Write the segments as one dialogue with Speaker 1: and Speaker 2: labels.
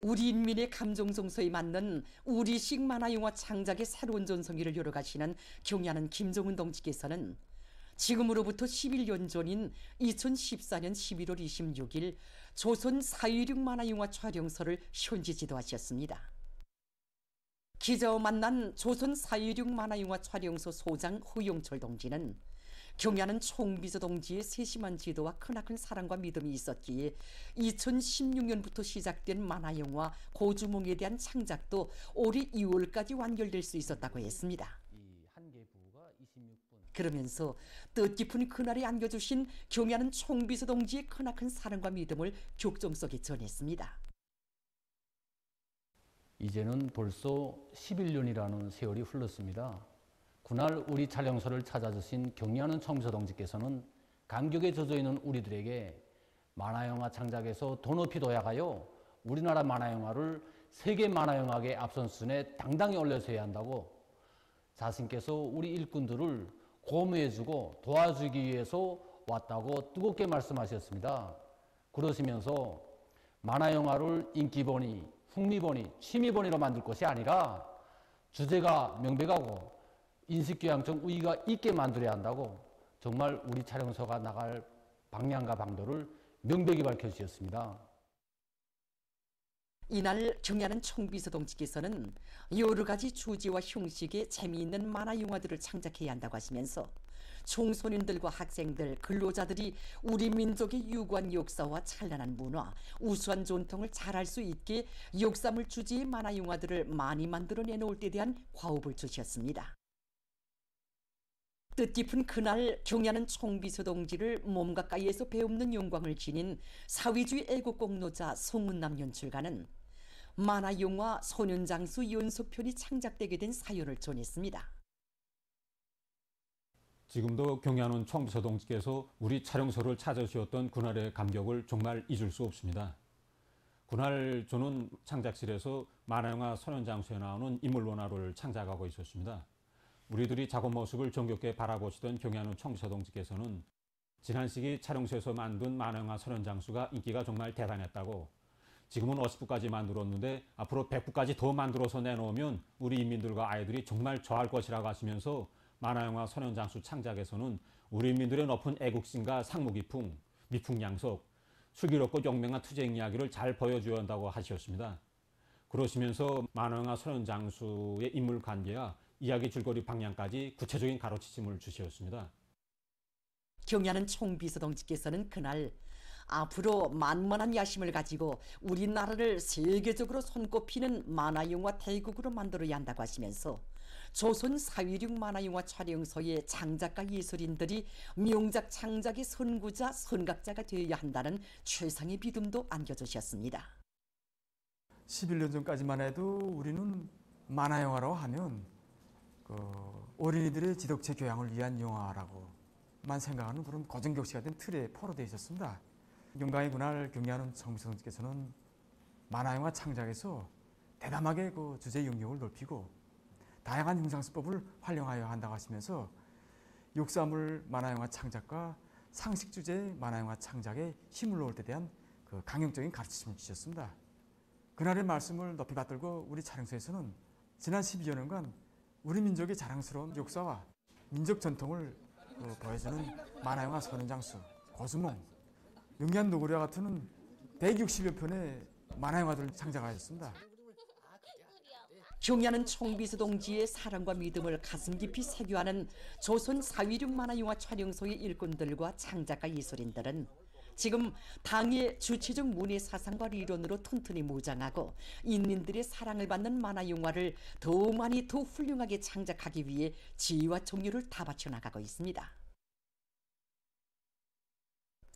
Speaker 1: 우리 인민의 감정 정서에 맞는 우리식 만화영화 창작의 새로운 전성기를 열어가시는 경야는 김정은 동지께서는 지금으로부터 11년 전인 2014년 11월 26일 조선 4.16 만화영화 촬영서를 현지 지도하셨습니다. 기자와 만난 조선 4.16 만화영화 촬영소 소장 허용철 동지는 경야는 총비서 동지의 세심한 지도와 크나큰 사랑과 믿음이 있었기에 2016년부터 시작된 만화영화 고주몽에 대한 창작도 올해 2월까지 완결될 수 있었다고 했습니다. 그러면서 뜻깊은 그날에 안겨주신 경야는 총비서 동지의 크나큰 사랑과 믿음을 격정 속에 전했습니다.
Speaker 2: 이제는 벌써 11년이라는 세월이 흘렀습니다. 그날 우리 촬영소를 찾아주신 경야는 총비서 동지께서는 감격에 젖어있는 우리들에게 만화영화 창작에서 더 높이 도약하여 우리나라 만화영화를 세계 만화영화계의 앞선 수준에 당당히 올려서야 한다고 자신께서 우리 일꾼들을 고무해주고 도와주기 위해서 왔다고 뜨겁게 말씀하셨습니다. 그러시면서 만화영화를 인기본이, 흥미본이, 취미본이로 만들 것이 아니라 주제가 명백하고 인식교양적 우위가 있게 만들어야 한다고 정말 우리 촬영소가 나갈 방향과 방도를 명백히 밝혀주셨습니다.
Speaker 1: 이날 경야는 총비서 동지께서는 여러 가지 주제와 형식의 재미있는 만화 영화들을 창작해야 한다고 하시면서 청소년들과 학생들, 근로자들이 우리 민족의 유구한 역사와 찬란한 문화, 우수한 전통을 잘할 수 있게 역사물 주제의 만화 영화들을 많이 만들어내놓을 때 대한 과업을 주셨습니다. 뜻깊은 그날 경야는 총비서 동지를 몸 가까이에서 배움는 영광을 지닌 사회주의 애국공로자 송은남 연출가는 만화영화 소년장수 연속편이 창작되게 된 사연을 전했습니다.
Speaker 3: 지금도 경야는 총비서 동지께서 우리 촬영소를 찾아주셨던 그날의 감격을 정말 잊을 수 없습니다. 그날 저는 창작실에서 만화영화 소년장수에 나오는 인물 원화를 창작하고 있었습니다. 우리들이 작업 모습을 정겹게 바라보시던 경야는 총비서 동지께서는 지난 시기 촬영소에서 만든 만화영화 소년장수가 인기가 정말 대단했다고, 지금은 50부까지 만들었는데 앞으로 100부까지 더 만들어서 내놓으면 우리 인민들과 아이들이 정말 좋아할 것이라고 하시면서 만화영화 소년장수 창작에서는 우리 인민들의 높은 애국심과 상무기풍, 미풍양속, 슬기롭고 용맹한 투쟁 이야기를 잘 보여줘야 한다고 하셨습니다. 그러시면서 만화영화 소년장수의 인물 관계와 이야기 줄거리 방향까지 구체적인 가르치심을 주셨습니다.
Speaker 1: 경야는 총비서 동지께서는 그날 앞으로 만만한 야심을 가지고 우리나라를 세계적으로 손꼽히는 만화영화 대국으로 만들어야 한다고 하시면서 조선 4.16 만화영화 촬영소의 장작가 예술인들이 명작 창작의 선구자, 선각자가 되어야 한다는 최상의 믿음도 안겨주셨습니다.
Speaker 4: 11년 전까지만 해도 우리는 만화영화라고 하면 어린이들의 지덕체 교양을 위한 영화라고만 생각하는 그런 고정격시가 된 틀에 포로되어 있었습니다. 영광의 그날 경야는 총비서 동지께서는 만화영화 창작에서 대담하게 그 주제 영역을 넓히고 다양한 형상수법을 활용하여 한다고 하시면서 역사물 만화영화 창작과 상식 주제 만화영화 창작에 힘을 놓을 때 대한 그 강형적인 가르침을 주셨습니다. 그날의 말씀을 높이 받들고 우리 촬영소에서는 지난 12여 년간 우리 민족의 자랑스러운 역사와 민족 전통을 보여주는 만화영화 소년장수, 고주몽, 영리한 노구리와 같은 160여 편의 만화영화들을 창작하였습니다.
Speaker 1: 경야는 총비서 동지의 사랑과 믿음을 가슴 깊이 새겨하는 조선 4.16 만화영화 촬영소의 일꾼들과 창작가 예술인들은 지금 당의 주체적 문예 사상과理論으로 튼튼히 무장하고 인민들의 사랑을 받는 만화영화를 더 많이 더 훌륭하게 창작하기 위해 지혜와 정열을 다 바쳐나가고 있습니다.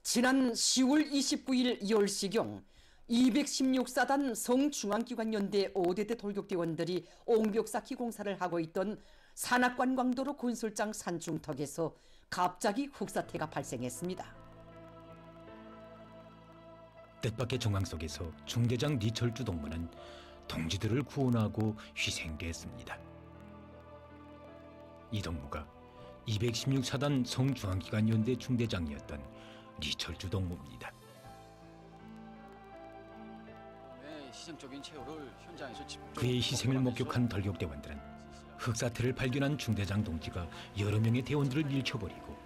Speaker 1: 지난 10월 29일 10시경 216사단 성중앙기관연대 5대대 돌격대원들이 옹벽 쌓기 공사를 하고 있던 산악관광도로 군술장 산중턱에서 갑자기 훅사태가 발생했습니다.
Speaker 5: 뜻밖의 정황 속에서 중대장 니철주 동무는 동지들을 구원하고 희생됐습니다. 이 동무가 216사단 성중앙기관연대 중대장이었던 니철주 동무입니다.
Speaker 6: 희생적인 세월을 현장에서 직접
Speaker 5: 그의 희생을 목격한 덜격대원들은 흑사태를 발견한 중대장 동지가 여러 명의 대원들을 밀쳐버리고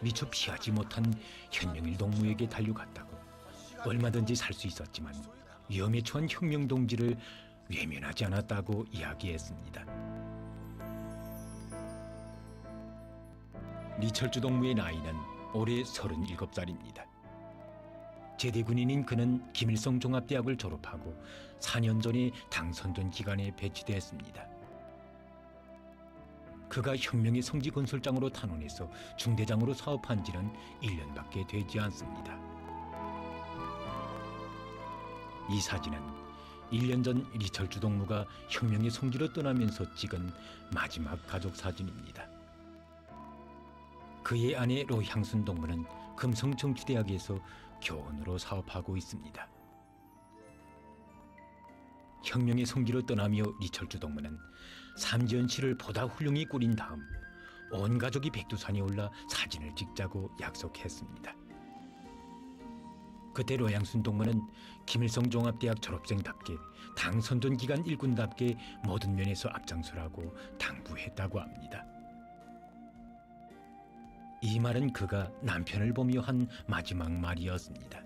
Speaker 5: 미처 피하지 못한 현명일 동무에게 달려갔다고 얼마든지 살 수 있었지만 위험에 처한 혁명 동지를 외면하지 않았다고 이야기했습니다. 리철주 동무의 나이는 올해 37살입니다. 제대군인인 그는 김일성 종합대학을 졸업하고 4년 전에 당선된 기관에 배치되었습니다. 그가 혁명의 성지 건설장으로 탄원해서 중대장으로 사업한 지는 1년밖에 되지 않습니다. 이 사진은 1년 전 리철주 동무가 혁명의 성지로 떠나면서 찍은 마지막 가족 사진입니다. 그의 아내 로향순 동무는 금성정치대학에서 교원으로 사업하고 있습니다. 혁명의 성지로 떠나며 리철주 동무는 삼지연씨를 보다 훌륭히 꾸린 다음 온 가족이 백두산에 올라 사진을 찍자고 약속했습니다. 그때 로향순 동무는 김일성 종합대학 졸업생답게 당선된 기간 일꾼답게 모든 면에서 앞장서라고 당부했다고 합니다. 이 말은 그가 남편을 보며 한 마지막 말이었습니다.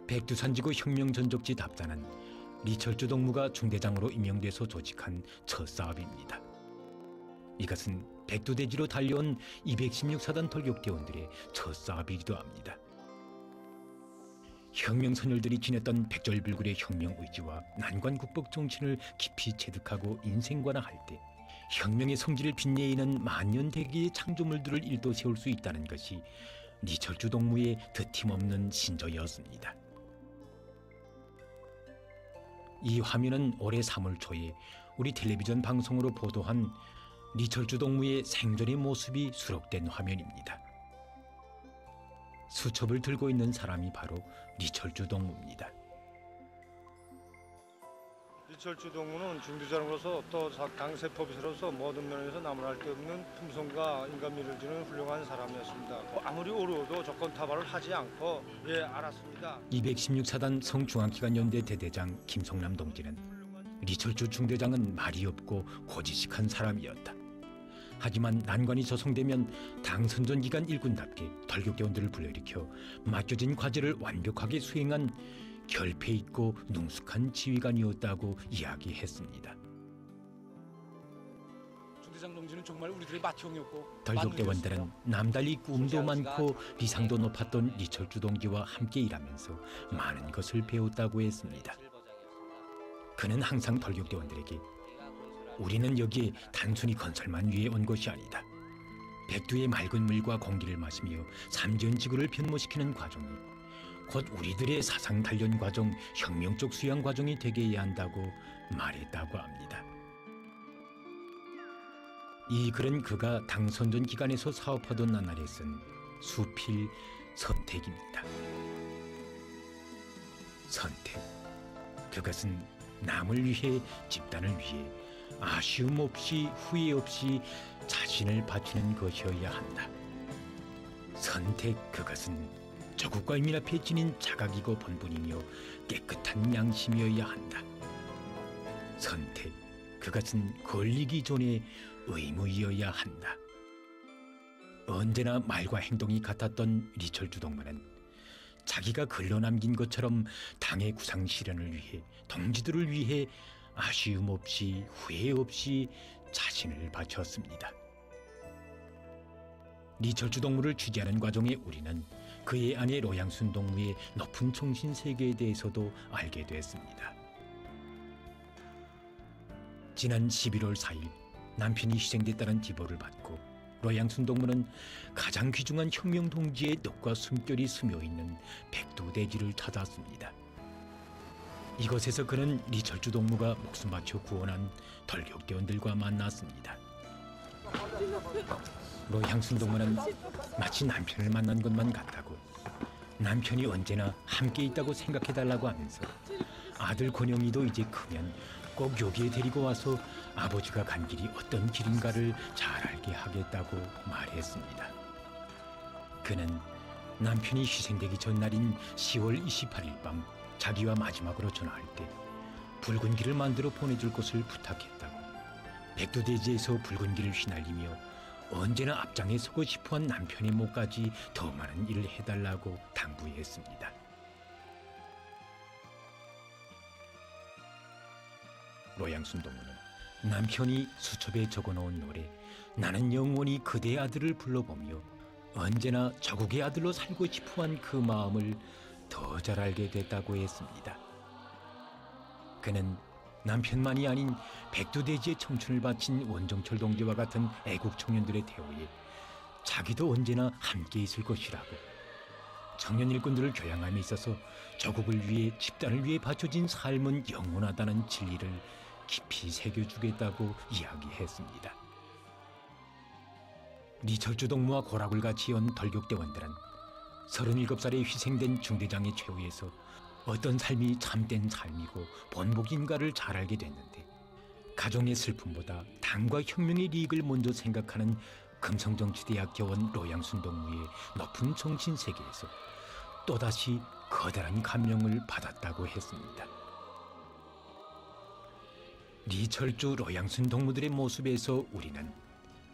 Speaker 5: 백두산지구 혁명전적지 답단은 리철주 동무가 중대장으로 임명돼서 조직한 첫 사업입니다. 이것은 백두대지로 달려온 216사단 돌격대원들의 첫 사업이기도 합니다. 혁명선열들이 지녔던 백절불굴의 혁명의지와 난관국복 정신을 깊이 체득하고 인생관화할 때 혁명의 성지를 빛내이는 만년대기의 창조물들을 일도 세울 수 있다는 것이 리철주 동무의 드팀없는 신조였습니다. 이 화면은 올해 3월 초에 우리 텔레비전 방송으로 보도한 리철주 동무의 생전의 모습이 수록된 화면입니다. 수첩을 들고 있는 사람이 바로 리철주 동무입니다.
Speaker 7: 리철주 동무는 중대장으로서 또 당세법이사로서 모든 면에서 나무랄 데 없는 품성과 인간미를 지닌 훌륭한 사람이었습니다. 아무리 어려워도 조건 타발을 하지 않고 알았습니다.
Speaker 5: 216사단 성중앙기관연대 대대장 김성남 동지는 리철주 중대장은 말이 없고 고지식한 사람이었다. 하지만 난관이 조성되면 당선전 기간 일꾼답게 돌격대원들을 불러일으켜 맡겨진 과제를 완벽하게 수행한 결폐 있고 능숙한 지휘관이었다고 이야기했습니다.
Speaker 6: 중대장 동지는 정말 우리들의 맏형이었고
Speaker 5: 돌격대원들은 남달리 꿈도 많고 리상도 높았던 리철주 동지와 함께 일하면서 많은 것을 배웠다고 했습니다. 그는 항상 돌격대원들에게 우리는 여기에 단순히 건설만 위해 온 것이 아니다. 백두의 맑은 물과 공기를 마시며 삼지연지구를 변모시키는 과정이 곧 우리들의 사상 단련 과정, 혁명적 수양 과정이 되게 해야 한다고 말했다고 합니다. 이 글은 그가 당선전 기간에서 사업하던 나날에 쓴 수필 선택입니다. 선택. 그것은 남을 위해, 집단을 위해 아쉬움 없이 후회 없이 자신을 바치는 것이어야 한다. 선택. 그것은 조국과 인민 앞에 지닌 자각이고 본분이며 깨끗한 양심이어야 한다. 선택. 그것은 걸리기 전에 의무이어야 한다. 언제나 말과 행동이 같았던 리철주 동무는 자기가 글러남긴 것처럼 당의 구상 실현을 위해, 동지들을 위해 아쉬움 없이 후회 없이 자신을 바쳤습니다. 리철주 동무를 취재하는 과정에 우리는 그의 아내 로향순 동무의 높은 정신 세계에 대해서도 알게 됐습니다. 지난 11월 4일 남편이 희생됐다는 제보를 받고 로향순 동무는 가장 귀중한 혁명 동지의 뜻과 숨결이 스며있는 백두대지를 찾았습니다. 이곳에서 그는 리철주 동무가 목숨 바쳐 구원한 돌격대원들과 만났습니다. 로향순 동무는 마치 남편을 만난 것만 같다고, 남편이 언제나 함께 있다고 생각해달라고 하면서 아들 권영이도 이제 크면 꼭 여기에 데리고 와서 아버지가 간 길이 어떤 길인가를 잘 알게 하겠다고 말했습니다. 그는 남편이 희생되기 전날인 10월 28일 밤 자기와 마지막으로 전화할 때 붉은 길을 만들어 보내줄 것을 부탁했다고. 백두대지에서 붉은 길을 휘날리며 언제나 앞장에 서고 싶어한 남편의 목까지 더 많은 일을 해달라고 당부했습니다. 로양순 동무는 남편이 수첩에 적어놓은 노래 나는 영원히 그대의 아들을 불러보며 언제나 저국의 아들로 살고 싶어한 그 마음을 더 잘 알게 됐다고 했습니다. 그는 남편만이 아닌 백두대지의 청춘을 바친 원종철 동지와 같은 애국 청년들의 대우에 자기도 언제나 함께 있을 것이라고, 청년 일꾼들을 교양함에 있어서 저국을 위해 집단을 위해 바쳐진 삶은 영원하다는 진리를 깊이 새겨주겠다고 이야기했습니다. 리철주 동무와 고락을 같이 연 덜격대원들은 37살에 희생된 중대장의 최후에서 어떤 삶이 참된 삶이고 본복인가를 잘 알게 됐는데, 가정의 슬픔보다 당과 혁명의利益을 먼저 생각하는 금성정치대학 교원 로양순 동무의 높은 정신세계에서 또다시 커다란 감명을 받았다고 했습니다. 리철주 로양순 동무들의 모습에서 우리는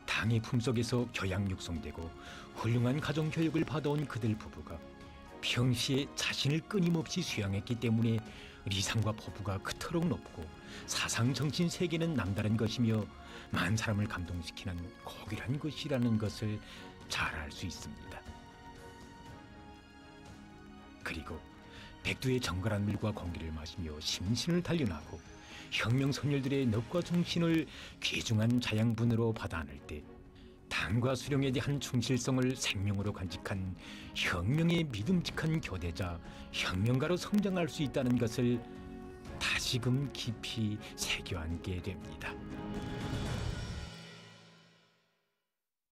Speaker 5: 당의 품속에서 교양 육성되고 훌륭한 가정교육을 받아온 그들 부부가 평시에 자신을 끊임없이 수양했기 때문에 리상과 포부가 그토록 높고 사상 정신 세계는 남다른 것이며 만 사람을 감동시키는 고귀한 것이라는 것을 잘 알 수 있습니다. 그리고 백두의 정갈한 물과 공기를 마시며 심신을 단련하고 혁명 선열들의 넋과 정신을 귀중한 자양분으로 받아 안을 때 당과 수령에 대한 충실성을 생명으로 간직한 혁명의 믿음직한 교대자, 혁명가로 성장할 수 있다는 것을 다시금 깊이 새겨안게 됩니다.